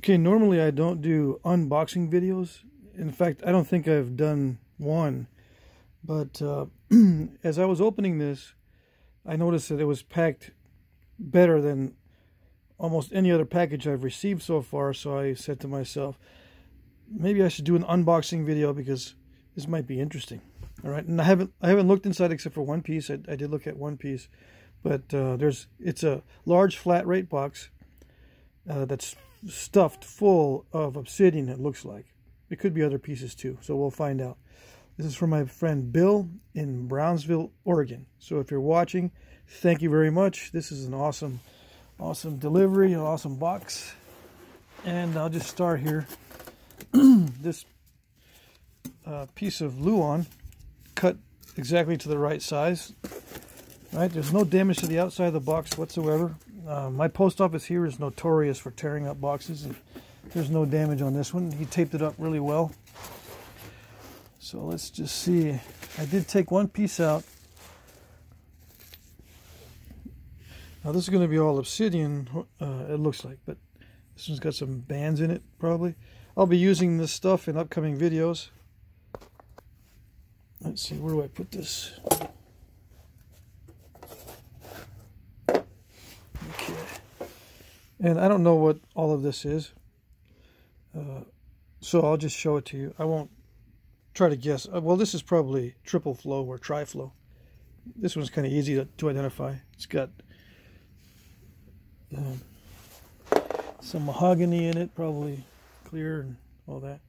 Okay, normally I don't do unboxing videos. In fact, I don't think I've done one. But as I was opening this, I noticed that it was packed better than almost any other package I've received so far. So I said to myself, maybe I should do an unboxing video because this might be interesting. All right, and I haven't looked inside except for one piece. I did look at one piece, but it's a large flat rate box that's stuffed full of obsidian. It looks like it could be other pieces too, so we'll find out. This is from my friend Bill in Brownsville, Oregon. So if you're watching, thank you very much. This is an awesome delivery, an awesome box. And I'll just start here. This piece of Luan cut exactly to the right size. Right, there's no damage to the outside of the box whatsoever. My post office here is notorious for tearing up boxes, and there's no damage on this one. He taped it up really well. So let's just see. I did take one piece out. Now this is going to be all obsidian, it looks like, but this one's got some bands in it probably. I'll be using this stuff in upcoming videos. Let's see, where do I put this? Okay. And I don't know what all of this is. So I'll just show it to you. I won't try to guess. Well, this is probably triple flow or tri-flow. This one's kind of easy to identify. It's got some mahogany in it, probably clear and all that.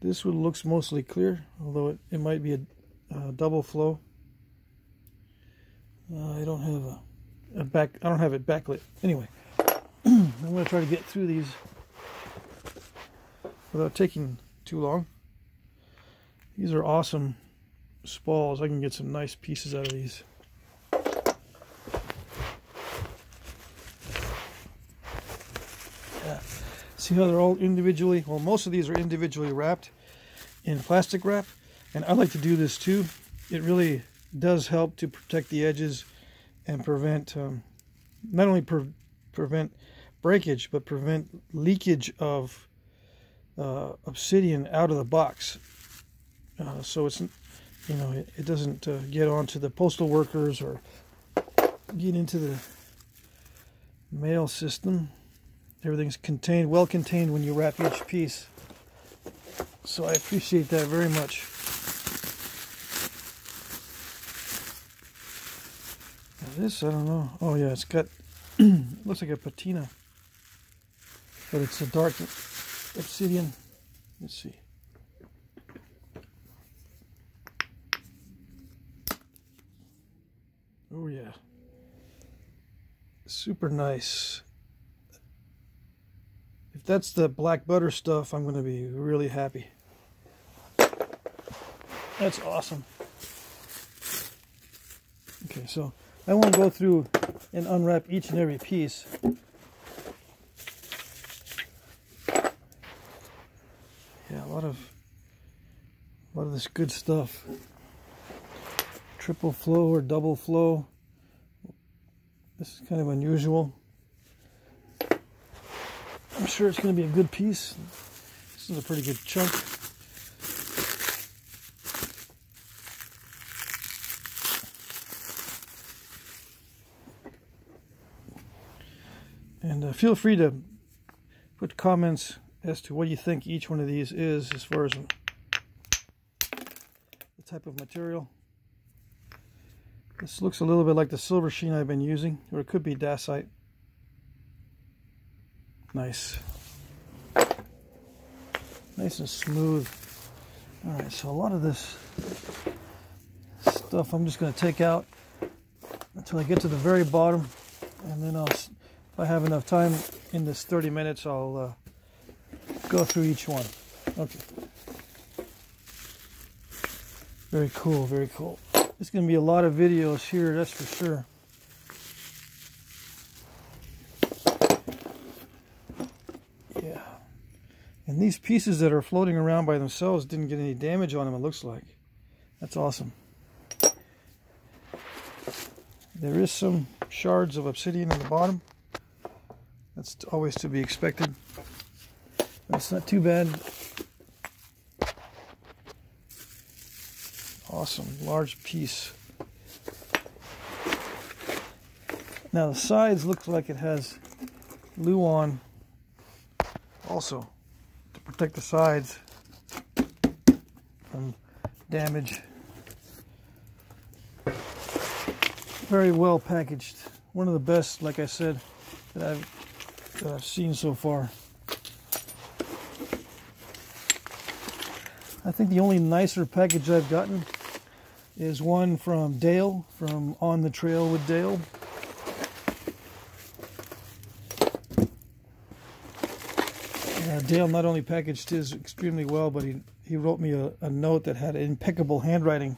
This one looks mostly clear, although it might be a double flow. I don't have I don't have it backlit. Anyway, I'm going to try to get through these without taking too long. These are awesome spalls. I can get some nice pieces out of these. Yeah. See how they're all individually, well, most of these are individually wrapped in plastic wrap, and I like to do this too. It really does help to protect the edges and prevent not only prevent breakage, but prevent leakage of obsidian out of the box, so it's, you know, it doesn't get onto the postal workers or get into the mail system. Everything's contained, well contained when you wrap each piece. So I appreciate that very much. Now this, I don't know. Oh yeah, it's got looks like a patina, but it's a dark obsidian. Let's see. Oh yeah, super nice. If that's the black butter stuff, I'm going to be really happy. That's awesome. Okay, so I won't go through and unwrap each and every piece. Yeah, a lot of this good stuff. Triple flow or double flow. This is kind of unusual. I'm sure it's going to be a good piece. This is a pretty good chunk. And feel free to put comments as to what you think each one of these is as far as the type of material. This looks a little bit like the silver sheen I've been using, or it could be dacite. Nice. Nice and smooth. Alright, so a lot of this stuff I'm just going to take out until I get to the very bottom, and then if I have enough time in this 30 minutes, I'll go through each one. Okay. Very cool, very cool. There's going to be a lot of videos here, that's for sure. Yeah. And these pieces that are floating around by themselves didn't get any damage on them, it looks like. That's awesome. There is some shards of obsidian in the bottom. That's always to be expected. That's not too bad. Awesome, large piece. Now the sides looks like it has Luan also to protect the sides from damage. Very well packaged. One of the best, like I said, that I've seen so far. I think the only nicer package I've gotten is one from Dale, from On the Trail with Dale. Dale not only packaged his extremely well, but he wrote me a note that had impeccable handwriting.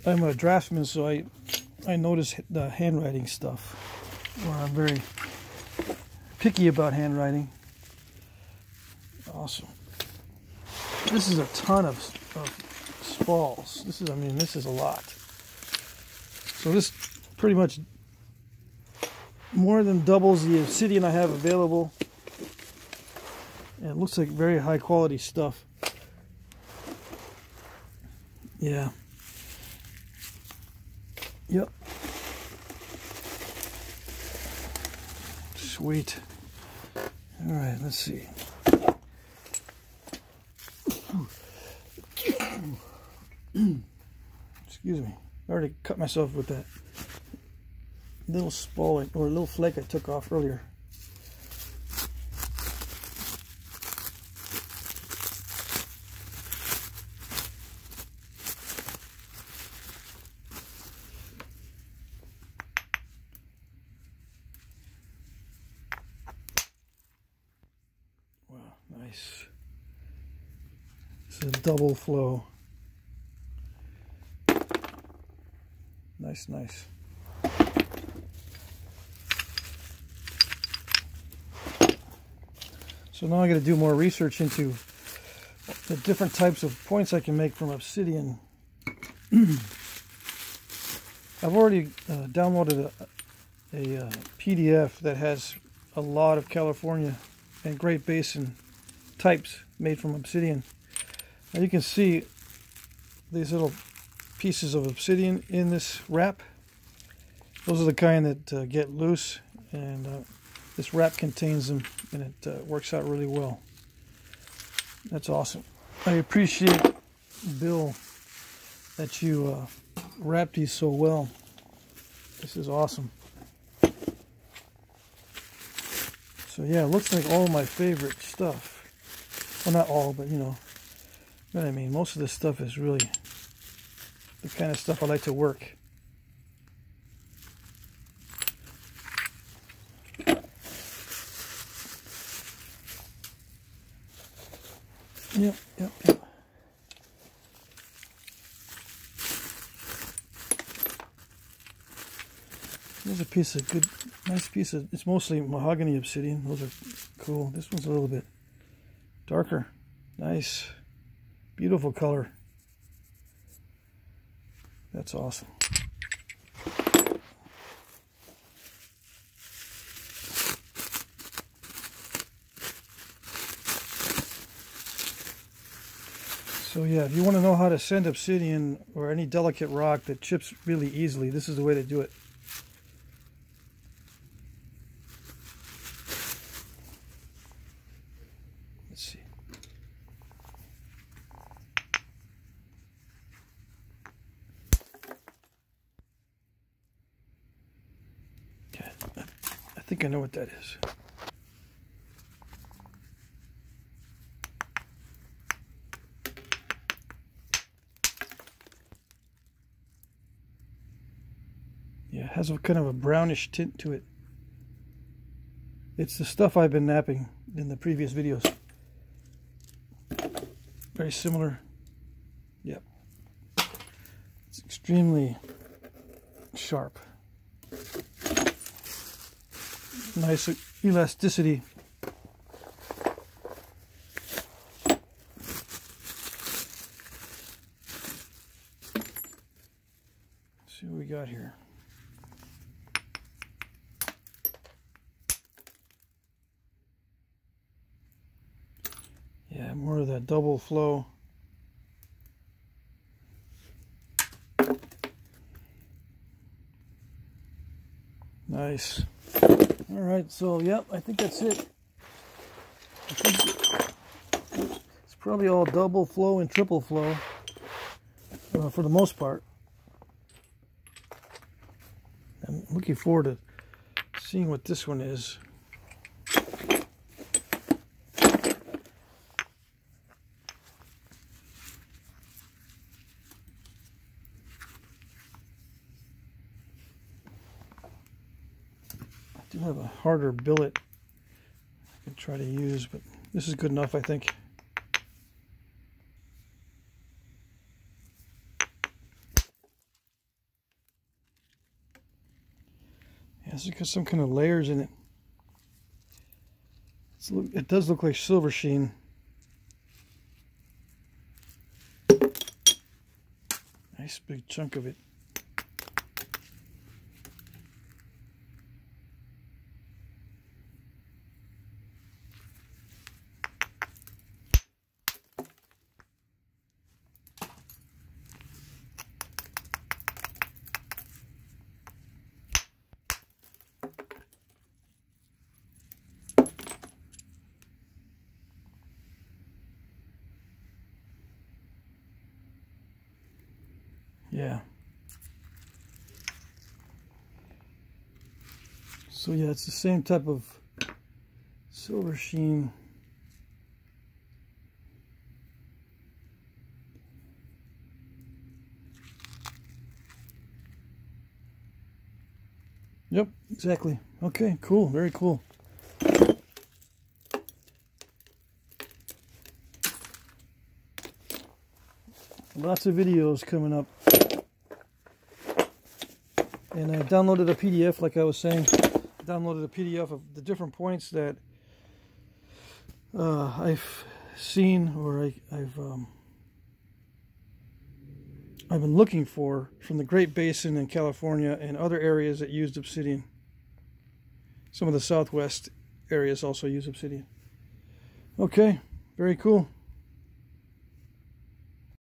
I'm a draftsman, so I notice the handwriting stuff, where I'm very picky about handwriting. Awesome. This is a ton of spalls. This is a lot. So this pretty much more than doubles the Obsidian I have available. And it looks like very high quality stuff. Yeah. Yep. Sweet. All right, let's see. Excuse me. I already cut myself with that little spall or little flake I took off earlier. Wow, nice. It's a double flow. Nice, nice. So now I got to do more research into the different types of points I can make from Obsidian. I've already downloaded a PDF that has a lot of California and Great Basin types made from Obsidian. Now you can see these little pieces of Obsidian in this wrap. Those are the kind that get loose, and this wrap contains them, and it works out really well. That's awesome. I appreciate, Bill, that you wrapped these so well. This is awesome. So yeah, it looks like all my favorite stuff. Well, not all, but you know what I mean. Most of this stuff is really the kind of stuff I like to work. Yep. There's a piece of good, nice piece of, it's mostly mahogany obsidian. Those are cool. This one's a little bit darker. Nice. Beautiful color. That's awesome. So yeah, if you want to know how to sand obsidian or any delicate rock that chips really easily, this is the way to do it. Let's see. Okay, I think I know what that is. Yeah, it has a kind of a brownish tint to it. It's the stuff I've been knapping in the previous videos. Very similar. Yep. It's extremely sharp. Nice elasticity. Let's see what we got here. Yeah, more of that double flow. Nice. All right, so yep, I think that's it. I think it's probably all double flow and triple flow for the most part. I'm looking forward to seeing what this one is. I do have a harder billet I could try to use, but this is good enough, I think. Yeah, this has got some kind of layers in it. It does look like silver sheen. Nice big chunk of it. Yeah. So yeah, it's the same type of silver sheen. Yep, exactly. Okay, cool. Very cool. Lots of videos coming up. And I downloaded a PDF, like I was saying. I downloaded a PDF of the different points that I've seen, or I've been looking for from the Great Basin in California and other areas that used Obsidian. Some of the Southwest areas also use Obsidian. Okay, very cool.